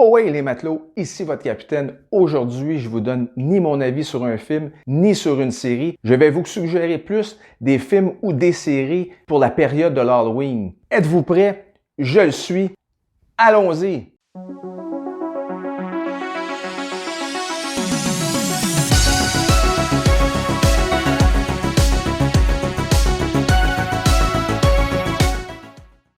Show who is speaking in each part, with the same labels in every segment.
Speaker 1: Oh hey les matelots, ici votre capitaine. Aujourd'hui, je vous donne ni mon avis sur un film, ni sur une série. Je vais vous suggérer plus des films ou des séries pour la période de l'Halloween. Êtes-vous prêts? Je le suis. Allons-y!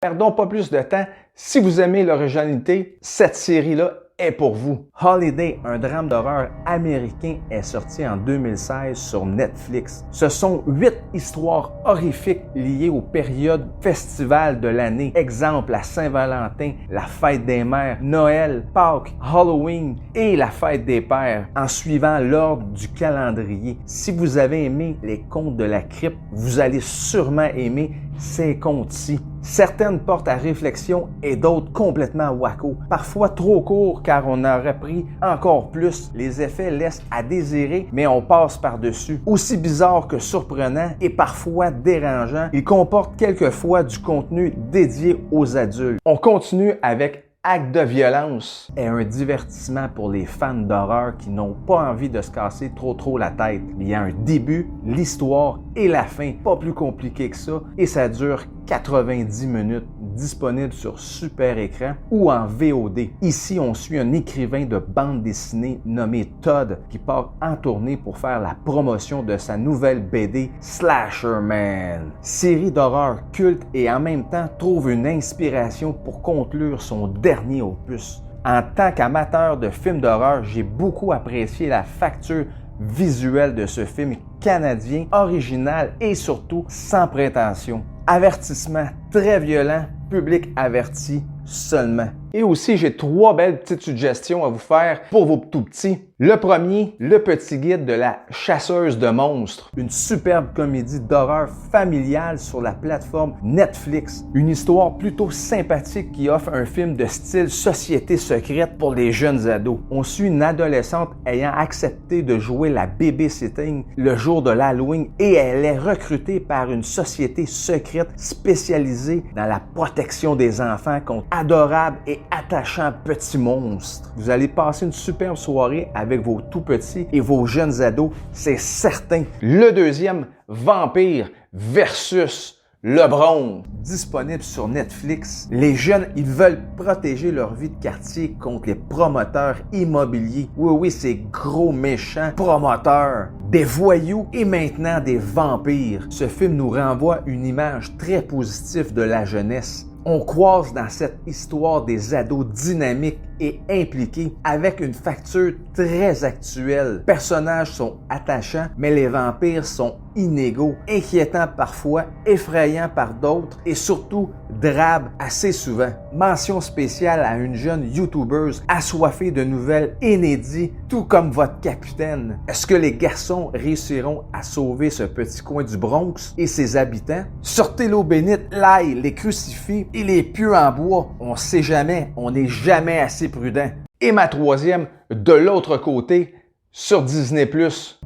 Speaker 1: Perdons pas plus de temps. Si vous aimez l'originalité, cette série-là est pour vous. Holiday, un drame d'horreur américain, est sorti en 2016 sur Netflix. Ce sont 8 histoires horrifiques liées aux périodes festivals de l'année. Exemple, la Saint-Valentin, la fête des mères, Noël, Pâques, Halloween et la fête des pères, en suivant l'ordre du calendrier. Si vous avez aimé les contes de la crypte, vous allez sûrement aimer ces contes-ci. Certaines portent à réflexion et d'autres complètement wacko. Parfois trop courts car on aurait pris encore plus. Les effets laissent à désirer, mais on passe par-dessus. Aussi bizarre que surprenant et parfois dérangeant, ils comportent quelquefois du contenu dédié aux adultes. On continue avec Acte de violence est un divertissement pour les fans d'horreur qui n'ont pas envie de se casser trop la tête. Il y a un début, l'histoire et la fin. Pas plus compliqué que ça et ça dure 90 minutes, disponible sur super écran ou en VOD. Ici, on suit un écrivain de bande dessinée nommé Todd qui part en tournée pour faire la promotion de sa nouvelle BD Slasher Man. Série d'horreur culte et en même temps trouve une inspiration pour conclure son dernier opus. En tant qu'amateur de films d'horreur, j'ai beaucoup apprécié la facture visuelle de ce film canadien, original et surtout sans prétention. Avertissement très violent, public averti seulement. Et aussi, j'ai 3 belles petites suggestions à vous faire pour vos tout petits. Le premier, Le petit guide de la chasseuse de monstres. Une superbe comédie d'horreur familiale sur la plateforme Netflix. Une histoire plutôt sympathique qui offre un film de style société secrète pour les jeunes ados. On suit une adolescente ayant accepté de jouer la babysitting le jour de l'Halloween et elle est recrutée par une société secrète spécialisée dans la protection des enfants contre adorables et attachants petits monstres. Vous allez passer une superbe soirée avec vos tout-petits et vos jeunes ados, c'est certain. Le deuxième, Vampire versus le Bronx, disponible sur Netflix. Les jeunes, ils veulent protéger leur vie de quartier contre les promoteurs immobiliers. Oui, ces gros méchants promoteurs, des voyous et maintenant des vampires. Ce film nous renvoie une image très positive de la jeunesse. On croise dans cette histoire des ados dynamiques et impliqués avec une facture très actuelle. Les personnages sont attachants, mais les vampires sont inégaux, inquiétants parfois, effrayants par d'autres et surtout drabes assez souvent. Mention spéciale à une jeune YouTubeuse assoiffée de nouvelles inédites, tout comme votre capitaine. Est-ce que les garçons réussiront à sauver ce petit coin du Bronx et ses habitants? Sortez l'eau bénite, l'ail, les crucifix et les pieux en bois. On sait jamais, on n'est jamais assez prudent. Et ma troisième, de l'autre côté, sur Disney+,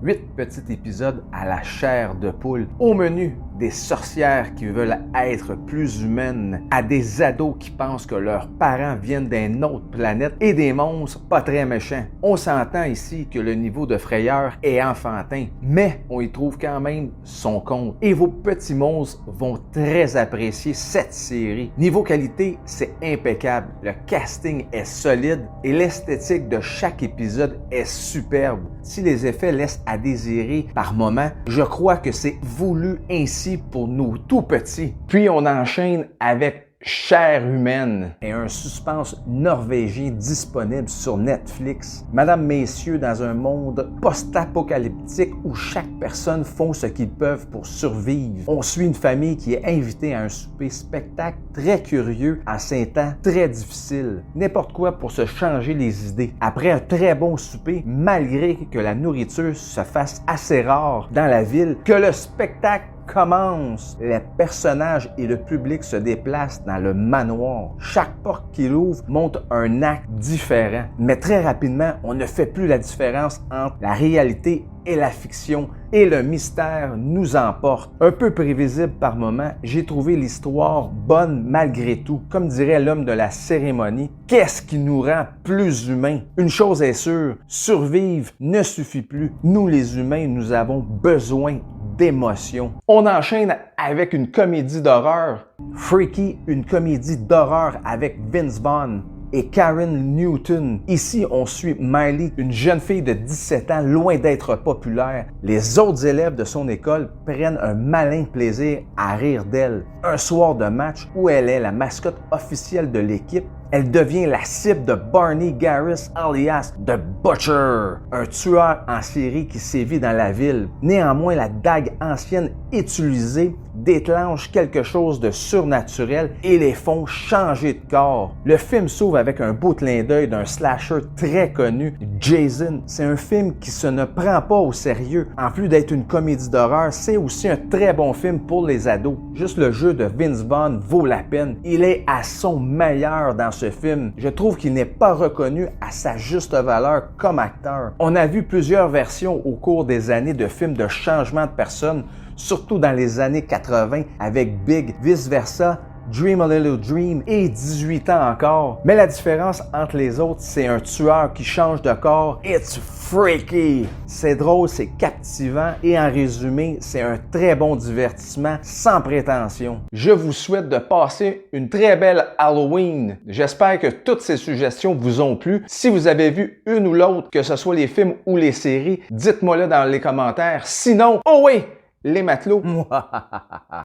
Speaker 1: 8 petits épisodes à la chair de poule. Au menu, des sorcières qui veulent être plus humaines, à des ados qui pensent que leurs parents viennent d'une autre planète et des monstres pas très méchants. On s'entend ici que le niveau de frayeur est enfantin, mais on y trouve quand même son compte. Et vos petits monstres vont très apprécier cette série. Niveau qualité, c'est impeccable. Le casting est solide et l'esthétique de chaque épisode est superbe. Si les effets laissent à désirer par moments, je crois que c'est voulu ainsi pour nous tout petits. Puis on enchaîne avec Chair humaine et un suspense norvégien disponible sur Netflix. Madame, messieurs, dans un monde post-apocalyptique où chaque personne font ce qu'ils peuvent pour survivre. On suit une famille qui est invitée à un souper spectacle très curieux en ces temps très difficiles. N'importe quoi pour se changer les idées. Après un très bon souper, malgré que la nourriture se fasse assez rare dans la ville, que le spectacle commence. Les personnages et le public se déplacent dans le manoir. Chaque porte qu'il ouvre montre un acte différent. Mais très rapidement, on ne fait plus la différence entre la réalité et la fiction, et le mystère nous emporte. Un peu prévisible par moments, j'ai trouvé l'histoire bonne malgré tout. Comme dirait l'homme de la cérémonie, qu'est-ce qui nous rend plus humains? Une chose est sûre, survivre ne suffit plus. Nous les humains, nous avons besoin d'émotion. On enchaîne avec une comédie d'horreur. Freaky, une comédie d'horreur avec Vince Vaughn et Karen Newton. Ici, on suit Miley, une jeune fille de 17 ans, loin d'être populaire. Les autres élèves de son école prennent un malin plaisir à rire d'elle. Un soir de match où elle est la mascotte officielle de l'équipe, elle devient la cible de Barney Garris alias The Butcher, un tueur en série qui sévit dans la ville. Néanmoins, la dague ancienne utilisée déclenche quelque chose de surnaturel et les font changer de corps. Le film s'ouvre avec un beau clin d'œil d'un slasher très connu, Jason. C'est un film qui se ne prend pas au sérieux. En plus d'être une comédie d'horreur, c'est aussi un très bon film pour les ados. Juste le jeu de Vince Vaughn vaut la peine. Il est à son meilleur dans ce film. Je trouve qu'il n'est pas reconnu à sa juste valeur comme acteur. On a vu plusieurs versions au cours des années de films de changement de personne, surtout dans les années 80 avec Big, Vice Versa, Dream a Little Dream et 18 ans encore. Mais la différence entre les autres, c'est un tueur qui change de corps. It's freaky! C'est drôle, c'est captivant et en résumé, c'est un très bon divertissement sans prétention. Je vous souhaite de passer une très belle Halloween. J'espère que toutes ces suggestions vous ont plu. Si vous avez vu une ou l'autre, que ce soit les films ou les séries, dites-moi-le dans les commentaires. Sinon, oh oui, les matelots!